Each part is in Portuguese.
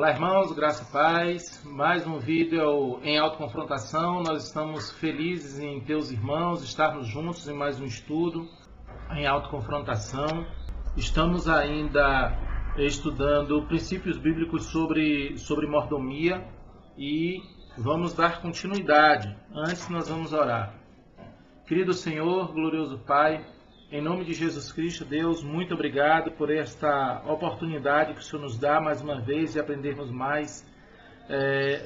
Olá, irmãos, graça e paz. Mais um vídeo em autoconfrontação. Nós estamos felizes em ter os irmãos, estarmos juntos em mais um estudo em autoconfrontação. Estamos ainda estudando princípios bíblicos sobre mordomia e vamos dar continuidade. Antes nós vamos orar. Querido Senhor, glorioso Pai, em nome de Jesus Cristo, Deus, muito obrigado por esta oportunidade que o Senhor nos dá mais uma vez de aprendermos mais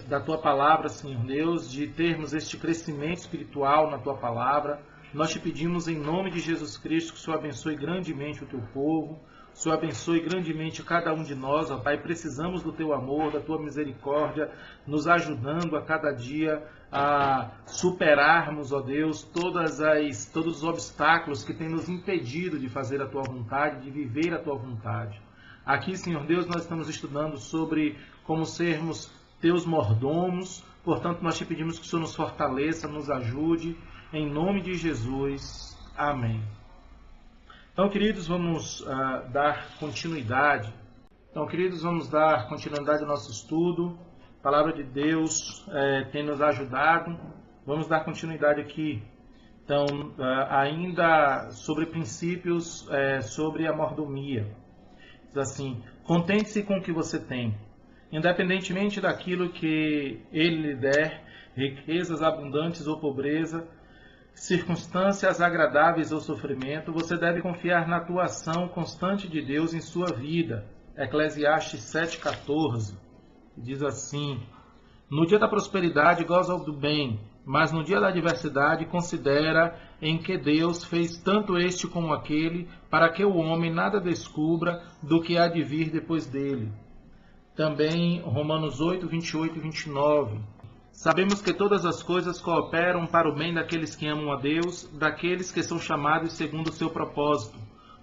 da Tua Palavra, Senhor Deus, de termos este crescimento espiritual na Tua Palavra. Nós te pedimos em nome de Jesus Cristo que o Senhor abençoe grandemente o Teu povo, o Senhor abençoe grandemente cada um de nós, ó Pai. Precisamos do Teu amor, da Tua misericórdia, nos ajudando a cada dia a superarmos, ó Deus, todos os obstáculos que têm nos impedido de fazer a Tua vontade, de viver a Tua vontade. Aqui, Senhor Deus, nós estamos estudando sobre como sermos Teus mordomos. Portanto, nós te pedimos que o Senhor nos fortaleça, nos ajude, em nome de Jesus. Amém. Então, queridos, vamos dar continuidade. Ao nosso estudo. A palavra de Deus tem nos ajudado. Vamos dar continuidade aqui. Então, ainda sobre princípios sobre a mordomia. Diz assim: contente-se com o que você tem, independentemente daquilo que Ele lhe der, riquezas abundantes ou pobreza, circunstâncias agradáveis ou sofrimento, você deve confiar na atuação constante de Deus em sua vida. Eclesiastes 7,14 diz assim: no dia da prosperidade goza do bem, mas no dia da adversidade considera em que Deus fez tanto este como aquele, para que o homem nada descubra do que há de vir depois dele. Também Romanos 8, 28 e 29. Sabemos que todas as coisas cooperam para o bem daqueles que amam a Deus, daqueles que são chamados segundo o seu propósito.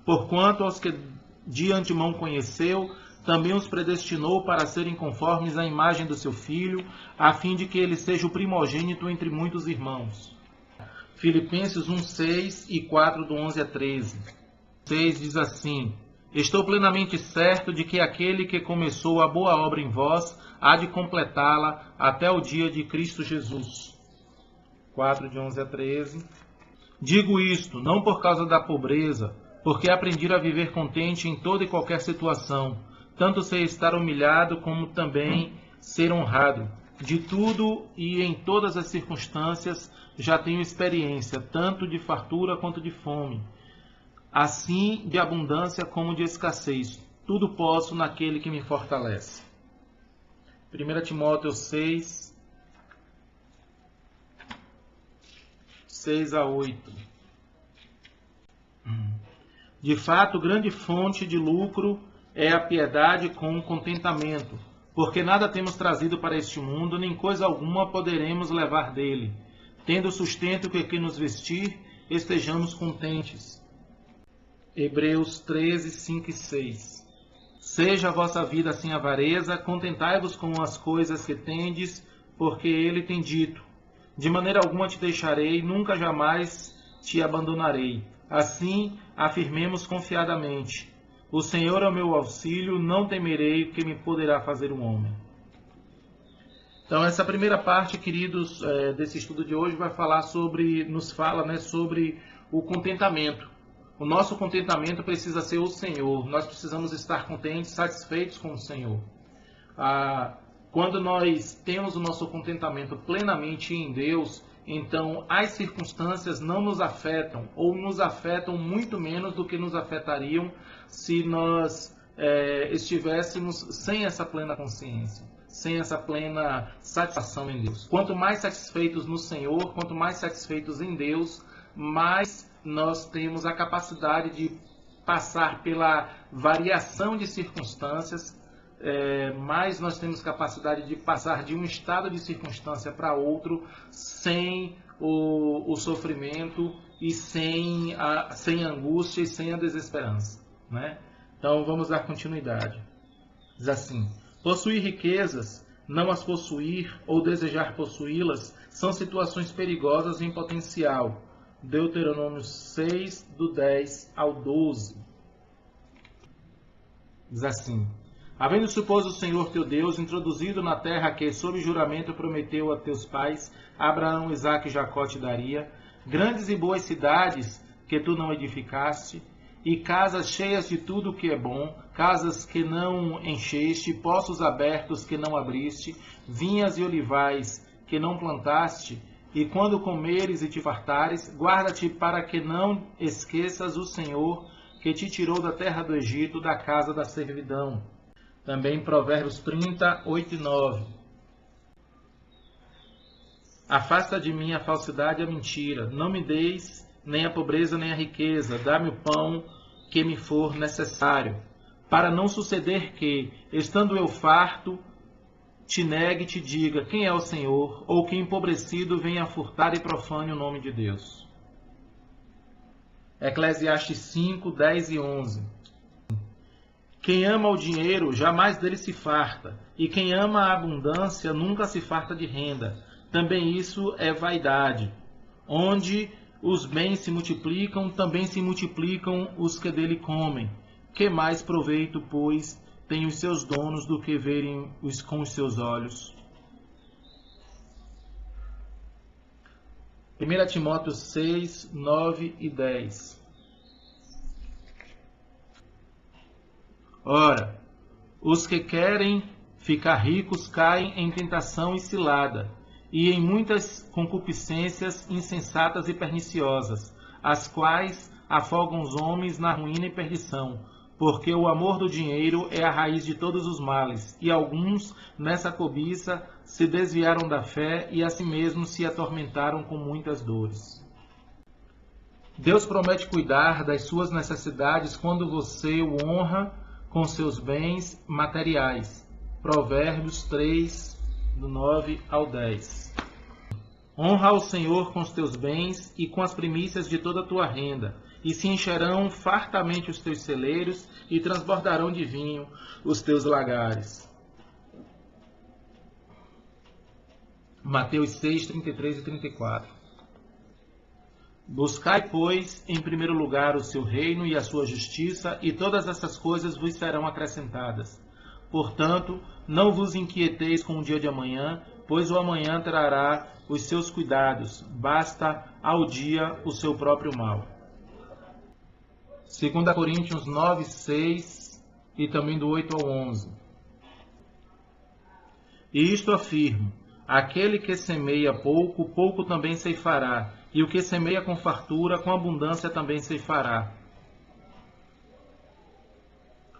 Porquanto aos que de antemão conheceu, também os predestinou para serem conformes à imagem do seu Filho, a fim de que ele seja o primogênito entre muitos irmãos. Filipenses 1:6 e 4, do 11 a 13. 6 diz assim: estou plenamente certo de que aquele que começou a boa obra em vós há de completá-la até o dia de Cristo Jesus. 4, de 11 a 13. Digo isto, não por causa da pobreza, porque aprendi a viver contente em toda e qualquer situação, tanto sei estar humilhado como também ser honrado. De tudo e em todas as circunstâncias já tenho experiência, tanto de fartura quanto de fome, assim de abundância como de escassez. Tudo posso naquele que me fortalece. 1 Timóteo 6, 6 a 8. De fato, grande fonte de lucro é a piedade com o contentamento, porque nada temos trazido para este mundo, nem coisa alguma poderemos levar dele. Tendo sustento com que nos vestir, estejamos contentes. Hebreus 13, 5 e 6. Seja a vossa vida sem avareza, contentai-vos com as coisas que tendes, porque ele tem dito: de maneira alguma te deixarei, nunca jamais te abandonarei. Assim, afirmemos confiadamente: o Senhor é o meu auxílio, não temerei o que me poderá fazer um homem. Então, essa primeira parte, queridos, desse estudo de hoje nos fala sobre o contentamento. O nosso contentamento precisa ser o Senhor. Nós precisamos estar contentes, satisfeitos com o Senhor. Quando nós temos o nosso contentamento plenamente em Deus, então as circunstâncias não nos afetam, ou nos afetam muito menos do que nos afetariam se nós estivéssemos sem essa plena consciência, sem essa plena satisfação em Deus. Quanto mais satisfeitos no Senhor, quanto mais satisfeitos em Deus, mais nós temos a capacidade de passar pela variação de circunstâncias, mais nós temos capacidade de passar de um estado de circunstância para outro sem o sofrimento e sem a angústia e sem a desesperança, né? Então vamos dar continuidade. Diz assim: possuir riquezas, não as possuir ou desejar possuí-las são situações perigosas em potencial. Deuteronômio 6, do 10 ao 12. Diz assim: Havendo supôs o Senhor teu Deus introduzido na terra que, sob juramento, prometeu a teus pais, Abraão, Isaque e Jacó te daria, grandes e boas cidades que tu não edificaste, e casas cheias de tudo o que é bom, casas que não encheste, poços abertos que não abriste, vinhas e olivais que não plantaste, e quando comeres e te fartares, guarda-te para que não esqueças o Senhor que te tirou da terra do Egito, da casa da servidão. Também Provérbios 30, 8 e 9. Afasta de mim a falsidade e a mentira, não me deis nem a pobreza nem a riqueza, dá-me o pão que me for necessário, para não suceder que, estando eu farto, te negue e te diga quem é o Senhor, ou que empobrecido venha furtar e profane o nome de Deus. Eclesiastes 5, 10 e 11. Quem ama o dinheiro, jamais dele se farta, e quem ama a abundância, nunca se farta de renda. Também isso é vaidade. Onde os bens se multiplicam, também se multiplicam os que dele comem. Que mais proveito, pois, têm os seus donos do que verem com os seus olhos? 1 Timóteo 6, 9 e 10. Ora, os que querem ficar ricos caem em tentação e cilada, e em muitas concupiscências insensatas e perniciosas, as quais afogam os homens na ruína e perdição, porque o amor do dinheiro é a raiz de todos os males, e alguns, nessa cobiça, se desviaram da fé e a si mesmos se atormentaram com muitas dores. Deus promete cuidar das suas necessidades quando você o honra com seus bens materiais. Provérbios 3, do 9 ao 10. Honra ao Senhor com os teus bens e com as primícias de toda a tua renda, e se encherão fartamente os teus celeiros e transbordarão de vinho os teus lagares. Mateus 6, 33 e 34. Buscai, pois, em primeiro lugar o seu reino e a sua justiça, e todas essas coisas vos serão acrescentadas. Portanto, não vos inquieteis com o dia de amanhã, pois o amanhã trará os seus cuidados, basta ao dia o seu próprio mal. 2 Coríntios 9, 6 e também do 8 ao 11. E isto afirmo, aquele que semeia pouco, pouco também ceifará, e o que semeia com fartura, com abundância também ceifará.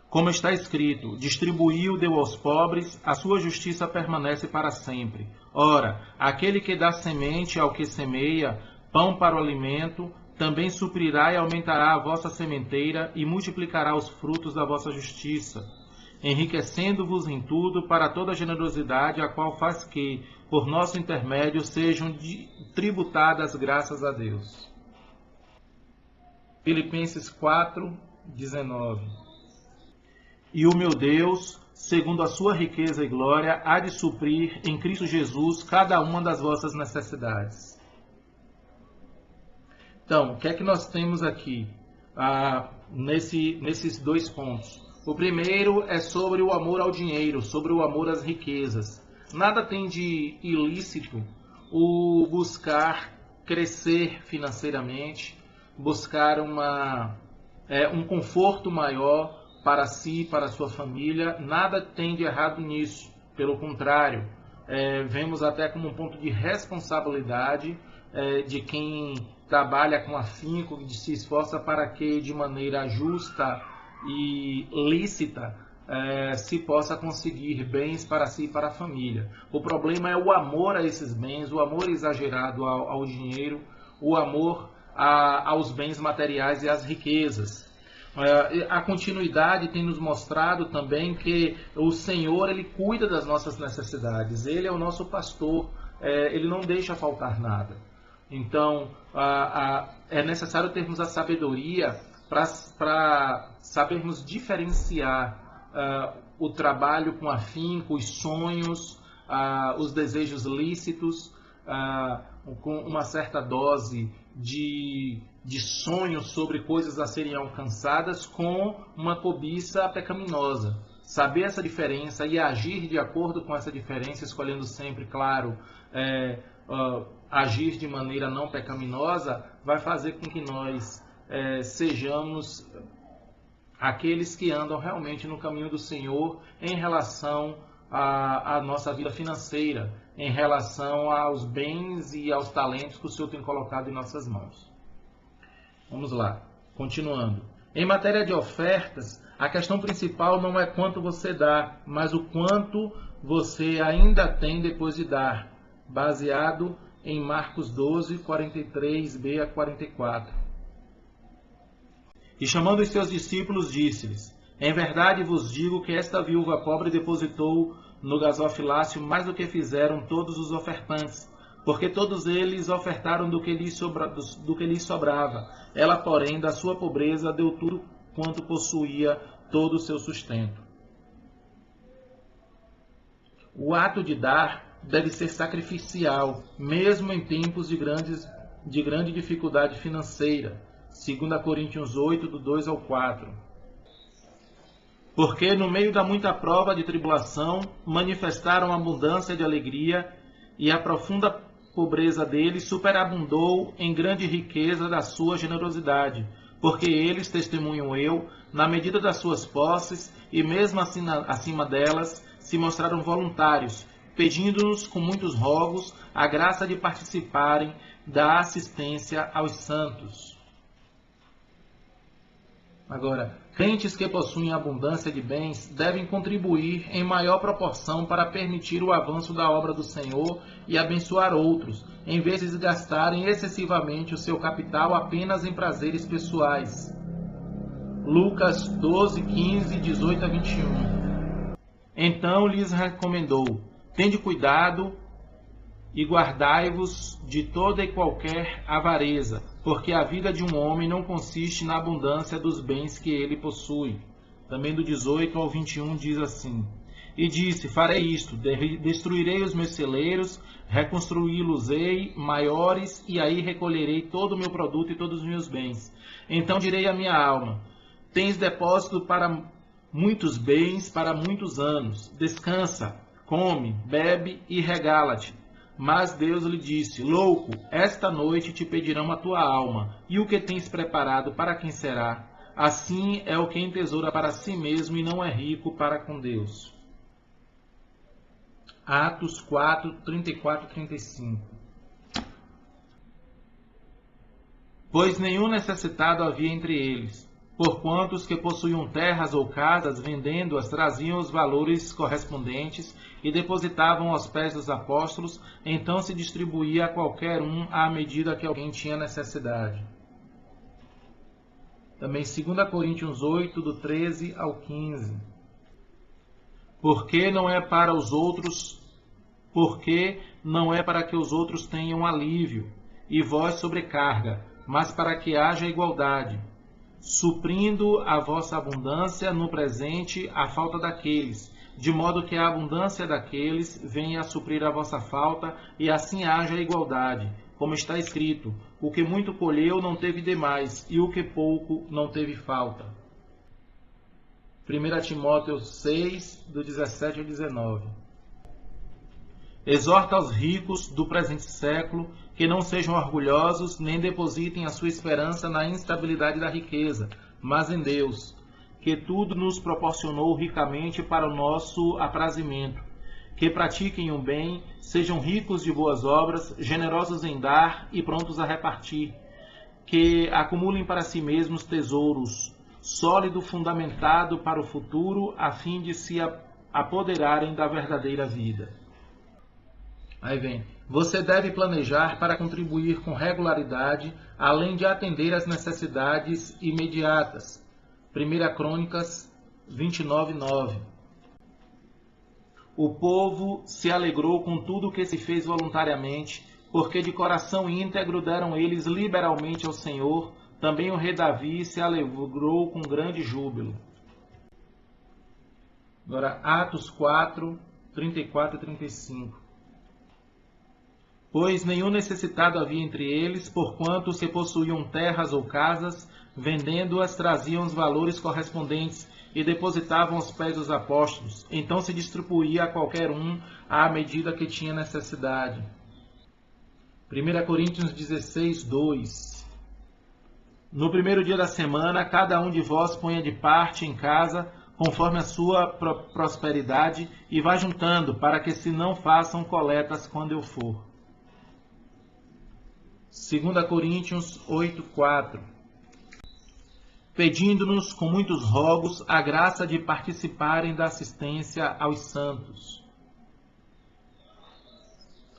Como está escrito, distribuiu, deu aos pobres, a sua justiça permanece para sempre. Ora, aquele que dá semente ao que semeia, pão para o alimento, também suprirá e aumentará a vossa sementeira e multiplicará os frutos da vossa justiça, enriquecendo-vos em tudo para toda generosidade, a qual faz que, por nosso intermédio, sejam tributadas graças a Deus. Filipenses 4, 19. E o meu Deus, segundo a sua riqueza e glória, há de suprir em Cristo Jesus cada uma das vossas necessidades. Então, o que é que nós temos aqui nesses dois pontos? O primeiro é sobre o amor ao dinheiro, sobre o amor às riquezas. Nada tem de ilícito o buscar crescer financeiramente, buscar um conforto maior para si, para a sua família. Nada tem de errado nisso. Pelo contrário, vemos até como um ponto de responsabilidade de quem trabalha com afinco, que se esforça para que de maneira justa e lícita se possa conseguir bens para si e para a família. O problema é o amor a esses bens, o amor exagerado ao dinheiro, o amor aos bens materiais e às riquezas. A continuidade tem nos mostrado também que o Senhor, Ele cuida das nossas necessidades. Ele é o nosso pastor, Ele não deixa faltar nada. Então, é necessário termos a sabedoria para sabermos diferenciar o trabalho com afinco, os sonhos, os desejos lícitos, com uma certa dose de sonhos sobre coisas a serem alcançadas, com uma cobiça pecaminosa. saber essa diferença e agir de acordo com essa diferença, escolhendo sempre, claro, agir de maneira não pecaminosa, vai fazer com que nós sejamos aqueles que andam realmente no caminho do Senhor em relação à nossa vida financeira, em relação aos bens e aos talentos que o Senhor tem colocado em nossas mãos. Vamos lá, continuando. Em matéria de ofertas, a questão principal não é quanto você dá, mas o quanto você ainda tem depois de dar, baseado em Marcos 12, 43b a 44. E chamando os seus discípulos, disse-lhes: Em verdade vos digo que esta viúva pobre depositou no gasofilácio mais do que fizeram todos os ofertantes, porque todos eles ofertaram do que lhes sobrava. Ela, porém, da sua pobreza deu tudo quanto possuía, todo o seu sustento. O ato de dar deve ser sacrificial, mesmo em tempos de grande dificuldade financeira. 2 Coríntios 8, do 2 ao 4. Porque no meio da muita prova de tribulação, manifestaram abundância de alegria, e a profunda pobreza deles superabundou em grande riqueza da sua generosidade, porque eles, testemunham eu, na medida das suas posses, e mesmo assim acima delas, se mostraram voluntários, pedindo-nos com muitos rogos a graça de participarem da assistência aos santos. Agora, crentes que possuem abundância de bens devem contribuir em maior proporção para permitir o avanço da obra do Senhor e abençoar outros, em vez de gastarem excessivamente o seu capital apenas em prazeres pessoais. Lucas 12, 15, 18 a 21. Então lhes recomendou: Tende cuidado e guardai-vos de toda e qualquer avareza, porque a vida de um homem não consiste na abundância dos bens que ele possui. Também do 18 ao 21 diz assim: E disse: Farei isto, destruirei os meus celeiros, reconstruí-los-ei maiores, e aí recolherei todo o meu produto e todos os meus bens. Então direi à minha alma: Tens depósito para muitos bens, para muitos anos. Descansa, come, bebe e regala-te. Mas Deus lhe disse: Louco, esta noite te pedirão a tua alma, e o que tens preparado para quem será? Assim é o que entesoura para si mesmo e não é rico para com Deus. Atos 4, 34 e 35. Pois nenhum necessitado havia entre eles, porquanto os que possuíam terras ou casas, vendendo-as, traziam os valores correspondentes e depositavam aos pés dos apóstolos, então se distribuía a qualquer um à medida que alguém tinha necessidade. Também 2 Coríntios 8, do 13 ao 15. Porque não é para que os outros tenham alívio, e vós sobrecarga, mas para que haja igualdade, suprindo a vossa abundância no presente a falta daqueles, de modo que a abundância daqueles venha a suprir a vossa falta, e assim haja igualdade, como está escrito: o que muito colheu não teve demais, e o que pouco não teve falta. 1 Timóteo 6, do 17 ao 19. Exorta aos ricos do presente século que não sejam orgulhosos, nem depositem a sua esperança na instabilidade da riqueza, mas em Deus, que tudo nos proporcionou ricamente para o nosso aprazimento. Que pratiquem o bem, sejam ricos de boas obras, generosos em dar e prontos a repartir. Que acumulem para si mesmos tesouros, sólido fundamentado para o futuro, a fim de se apoderarem da verdadeira vida. Aí vem: você deve planejar para contribuir com regularidade, além de atender às necessidades imediatas. 1 Crônicas 29, 9. O povo se alegrou com tudo o que se fez voluntariamente, porque de coração íntegro deram eles liberalmente ao Senhor. Também o rei Davi se alegrou com grande júbilo. Agora, Atos 4, 34 e 35. Pois nenhum necessitado havia entre eles, porquanto os que possuíam terras ou casas, vendendo-as, traziam os valores correspondentes, e depositavam aos pés dos apóstolos. Então se distribuía a qualquer um à medida que tinha necessidade. 1 Coríntios 16, 2. No primeiro dia da semana, cada um de vós ponha de parte em casa, conforme a sua prosperidade, e vá juntando, para que se não façam coletas quando eu for. 2 Coríntios 8, 4. Pedindo-nos com muitos rogos a graça de participarem da assistência aos santos.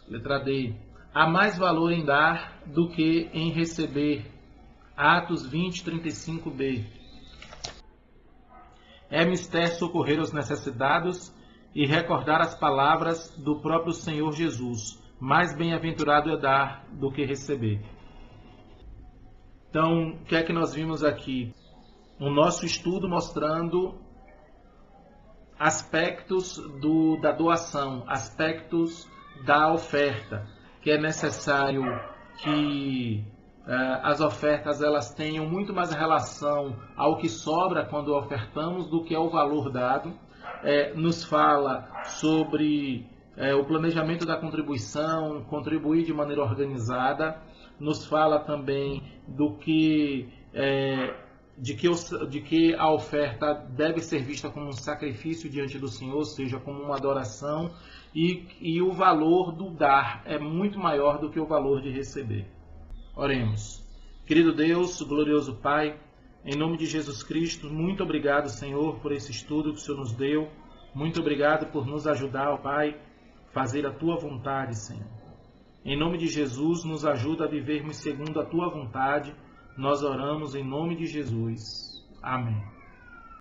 Letra D. Há mais valor em dar do que em receber. Atos 20, 35b. É mister socorrer os necessitados e recordar as palavras do próprio Senhor Jesus. Mais bem-aventurado é dar do que receber. Então, o que é que nós vimos aqui? O nosso estudo mostrando aspectos da doação, aspectos da oferta, que é necessário que as ofertas elas tenham muito mais relação ao que sobra quando ofertamos do que ao valor dado. Nos fala sobre o planejamento da contribuição, contribuir de maneira organizada. Nos fala também de que a oferta deve ser vista como um sacrifício diante do Senhor, ou seja, como uma adoração, e o valor do dar é muito maior do que o valor de receber. Oremos. Querido Deus, glorioso Pai, em nome de Jesus Cristo, muito obrigado, Senhor, por esse estudo que o Senhor nos deu. Muito obrigado por nos ajudar, ó Pai, a fazer a Tua vontade, Senhor. Em nome de Jesus, nos ajuda a vivermos segundo a Tua vontade. Nós oramos em nome de Jesus. Amém.